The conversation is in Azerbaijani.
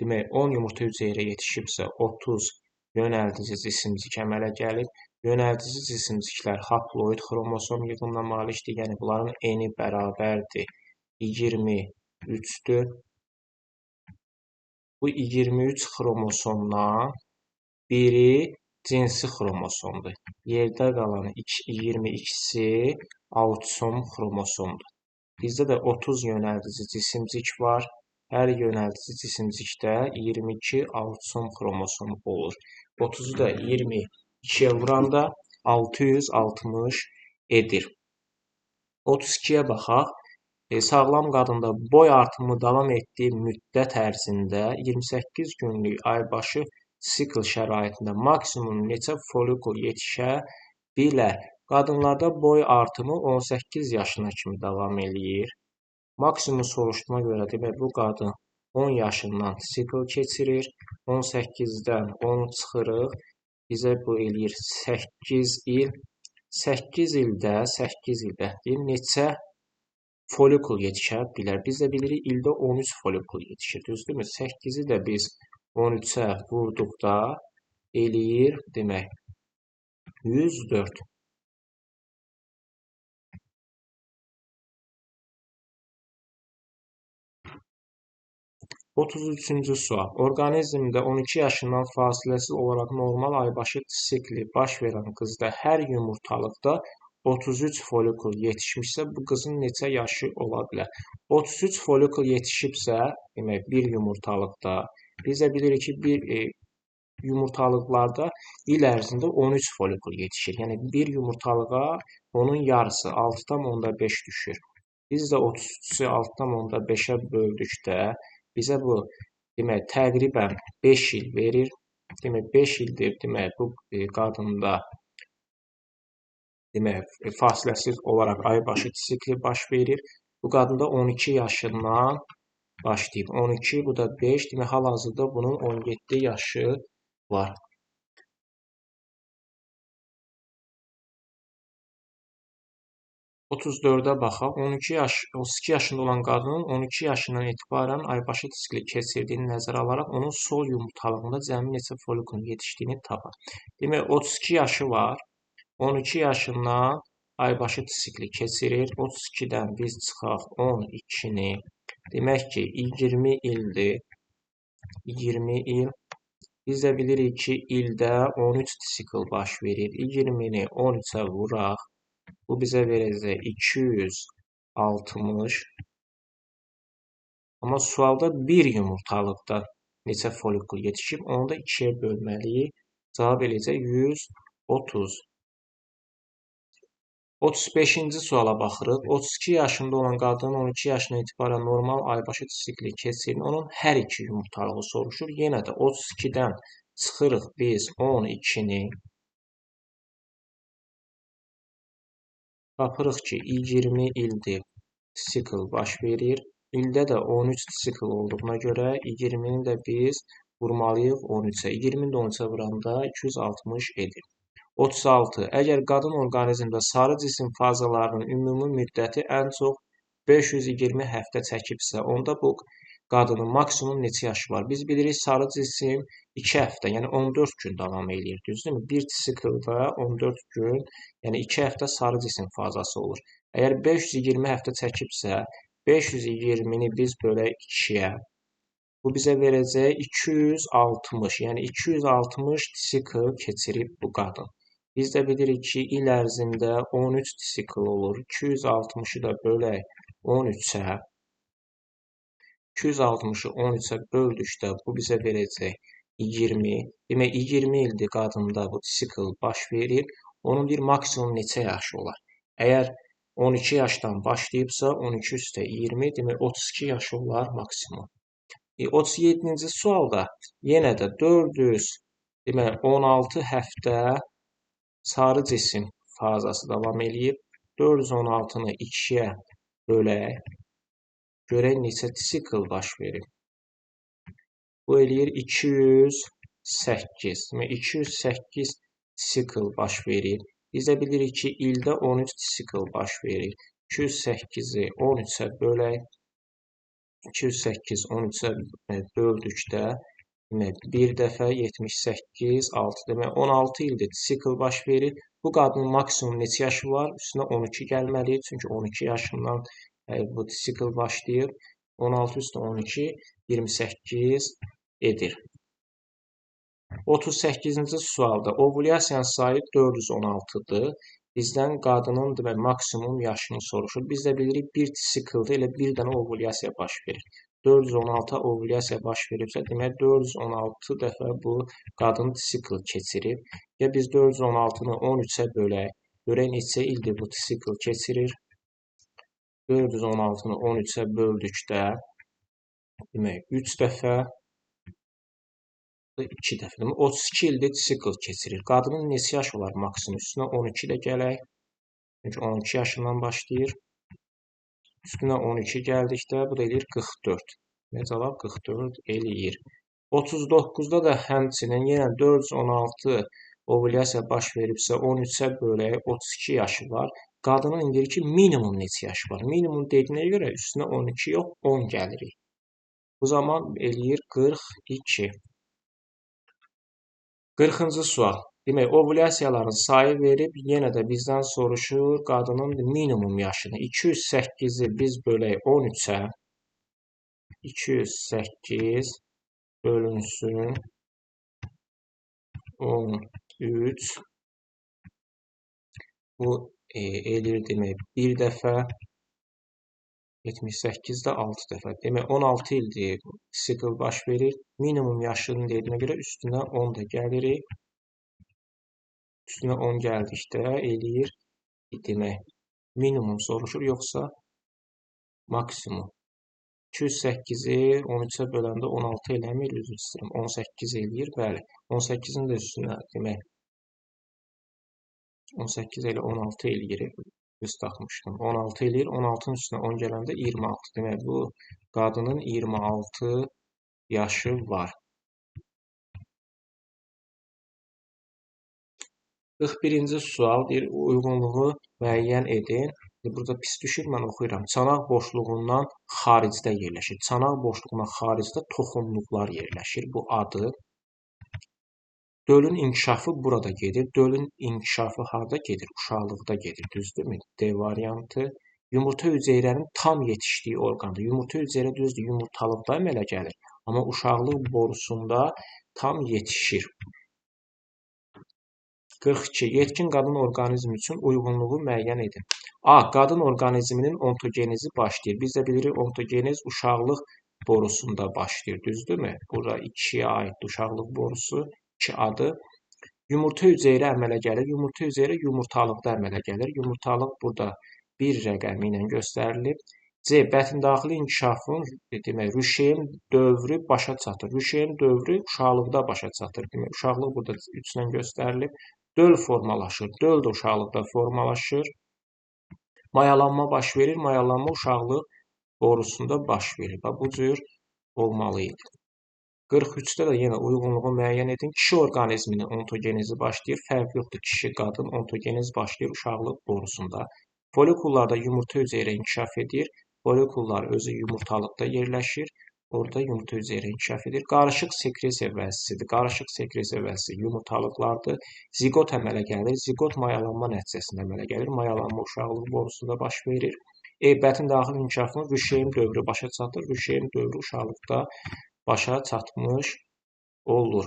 Demək, 10 yumurta hüceyrə yetişibsə, 30 yönəldici cisimcik əmələ gəlib. Yönəldici cisimciklər haploid xromosom yığınına malikdir. Yəni, bunların eni bərabərdir 23-dür. Bu 23 xromosomdan biri cinsi xromosomdur. Yerdə qalan 22-si autosom xromosomdur. Bizdə də 30 yönəldici cisimcik var. Hər yönəldici cisimcikdə 22 autosom xromosom olur. 30-u da 22-yə vuranda 660 edir. 32-yə baxaq. Sağlam qadında boy artımı davam etdiyi müddət ərzində 28 günlük aybaşı sikl şəraitində maksimum neçə folikul yetişə bilər? Qadınlarda boy artımı 18 yaşına kimi davam eləyir. Maksimum soruşduğuna görə demək, bu qadın 10 yaşından sikl keçirir. 18-dən 10 çıxırıq. Bizə bu eləyir 8 il. 8 ildə deyim, neçə folikul yetişə bilər? Biz də bilirik, ildə 13 folikul yetişir. Düzdürmü? 8-i də biz 13-ə vurduqda eləyir, demək, 104. Otuz-üçüncü sual. Orqanizmdə 12 yaşından fasiləsiz olaraq normal aybaşı sikli baş verən qızda hər yumurtalıqda 33 folikul yetişmişsə, bu qızın neçə yaşı ola bilər? 33 folikul yetişibsə, demək, bir yumurtalıqda, biz də bilirik ki, bir yumurtalıqlarda il ərzində 13 folikul yetişir. Yəni, bir yumurtalığa onun yarısı 6,5 düşür. Biz də 33-ü 6,5-ə böldükdə bizə bu, demək, təqribən 5 il verir. Demək, 5 ildir, demək, bu qadında demək, fasiləsiz olaraq aybaşı sikli baş verir. Bu qadında 12 yaşından başlayıb. 12, bu da 5. Demək, hal-hazırda bunun 17 yaşı var. Otuz-dördə baxaq. 32 yaşında olan qadının 12 yaşından etibarən aybaşı sikli keçirdiyini nəzərə alaraq onun sol yumurtalığında cəmi neçə folikulun yetişdiyini tapaq. Demək, 32 yaşı var. 12 yaşından aybaşı sikli keçirir. 32-dən biz çıxaq 12-ni. Demək ki, 20 ildir. 20 il. Biz də bilirik ki, ildə 13 sikl baş verir. 20-ni 13-ə vuraq. Bu bizə verəcək 260. Amma sualda bir yumurtalıqda neçə folikul yetişib, onu da 2-yə bölməliyik. Cavab eləyəcək 130. 35-ci suala baxırıq. 32 yaşında olan qadının 12 yaşına etibarən normal aybaşı sikli keçirir. Onun hər iki yumurtalığı soruşur. Yenə də 32-dən çıxırıq biz 12-ni. Tapırıq ki, 20 ildir sikl baş verir. İldə də 13 sikl olduğuna görə 20-ni də biz vurmalıyıq 13-ə. 20-ni də 13-ə vuranda 260 edir. 36. Əgər qadın orqanizmdə sarı cisim fazalarının ümumi müddəti ən çox 520 həftə çəkibsə, onda bu qadının maksimum neçə yaşı var? Biz bilirik, sarı cisim 2 həftə, yəni 14 gün davam eləyir, düzdürmü? Bir siklda 14 gün, yəni 2 həftə sarı cisim fazası olur. Əgər 520 həftə çəkibsə, 520-ni biz bölək 2-yə. Bu bizə verəcək 260, yəni 260 sikl keçirib bu qadın. Biz də bilirik ki, il ərzində 13 sikl olur. 260-ı da bölək 13-ə. 260-ı 13-ə böldükdə bu bizə verəcək 20. Demək, 20 ildir qadında bu sikl baş verir. Onun bir maksimum neçə yaşı olar? Əgər 12 yaşdan başlayıbsa, 12 üstə 20, demək 32 yaşı olar maksimum. 37-ci sualda yenə də 416 həftə sarı cisim fazası davam eləyib. 416-nı 2-yə bölək. Görək neçə sikl baş verir. Bu eləyir 208. Demək, 208 sikl baş verir. Biz də bilirik ki, ildə 13 sikl baş verir. 208-i 13-ə bölək. 208 13-ə böldükdə demək, bir dəfə 78, 6 demək, 16 ildir sikl baş verir. Bu qadının maksimum neçə yaşı var? Üstünə 12 gəlməlidir. Çünki 12 yaşından bu sikl başlayır. 16 üstə 12, 28 edir. 38-ci sualda ovulyasiyanın sayı 416-dır. Bizdən qadının demək, maksimum yaşını soruşur. Biz də bilirik, bir sikldə elə bir dənə ovulyasiya baş verir. 416 ovulyasiya baş veribsə, demək 416 dəfə bu qadın sikl keçirib. Ya biz 416-nı 13-ə bölək. Görək neçə ildir bu sikl keçirir. 416-nı 13-ə böldükdə demək 3 dəfə 2 dəfə. Demək 32 ildir sikl keçirir. Qadının neçə yaşı olar maksimum? Üstünə 12 də gələk. Çünki 12 yaşından başlayır. Üstünə 12 gəldikdə bu da eləyir 44. Ne cavab 44 eləyir. 39-da da həmçinin yenə 416 ovulyasiya baş veribsə 13-ə bölək 32 yaşı var. Qadının deyir ki, minimum neçə yaşı var? Minimum dediyinə görə üstünə 12 yox 10 gəlirik. Bu zaman eləyir 42. 40-cı sual. Demək, ovulyasiyaların sayı verib, yenə də bizdən soruşur qadının minimum yaşını. 208-i biz bölək 13-ə. 208 bölünsün 13. Bu eləyir demək, bir dəfə. 78-də 6 dəfə. Demək, 16 ildir sikl baş verir. Minimum yaşını dediyinə görə üstünə 10 da gəlirik. Üstünə 10 gəldikdə eləyir, demək, minimum soruşur, yoxsa maksimum. 208-i 13-ə böləndə 16 eləmir, üzr istəyirəm, 18 eləyir, bəli. 18-in də üstünə, demək, 18 elə 16 eləyir, düz taxmışdım. 16 eləyir, 16-nın üstünə 10 gələndə 26. Demək, bu qadının 26 yaşı var. 41-ci sual deyir, uyğunluğu müəyyən edin. Burada pis düşür, mən oxuyuram. Çanaq boşluğundan xaricdə yerləşir. Çanaq boşluğundan xaricdə toxumluqlar yerləşir. Bu adı. Dölün inkişafı burada gedir. Dölün inkişafı harda gedir? Uşaqlıqda gedir. Düzdürmü? D variantı. Yumurta hüceyrənin tam yetişdiyi orqandır. Yumurta hüceyrə düzdür, yumurtalıqda əmələ gəlir. Amma uşaqlıq borusunda tam yetişir. 42. Yetkin qadın orqanizmi üçün uyğunluğu müəyyən edin. A. Qadın orqanizminin ontogenizi başlayır. Biz də bilirik, ontogeniz uşaqlıq borusunda başlayır. Düzdürmü? Burada 2-yə aid uşaqlıq borusu, 2 adı. Yumurta hüceyrə əmələ gəlir. Yumurta hüceyrə yumurtalıqda əmələ gəlir. Yumurtalıq burada 1 rəqəmi ilə göstərilib. C. Bətndaxili inkişafın, demək, rüşeyin dövrü başa çatır. Rüşeyin dövrü uşaqlıqda başa çatır. Demək, uşaqlıq burada 3 ilə göstərilib. Döl formalaşır. Döl də uşaqlıqda formalaşır. Mayalanma baş verir. Mayalanma uşaqlıq borusunda baş verir. Bu cür olmalı idi. 43-də də yenə uyğunluğu müəyyən edin. Kişi orqanizminin ontogenizi başlayır. Fərq yoxdur. Kişi, qadın ontogeniz başlayır uşaqlıq borusunda. Folikullarda yumurta hüceyrə inkişaf edir. Folikullar özü yumurtalıqda yerləşir. Orada yumurta hüceyrə inkişaf edir. Qarışıq sekresiya vəzisidir. Qarışıq sekresiya vəzisi yumurtalıqlardır. Ziqot əmələ gəlir. Ziqot mayalanma nəticəsində əmələ gəlir. Mayalanma uşaqlıq borusunda baş verir. Bətndaxili inkişafın rüşeyin dövrü başa çatır. Rüşeyin dövrü uşaqlıqda başa çatmış olur.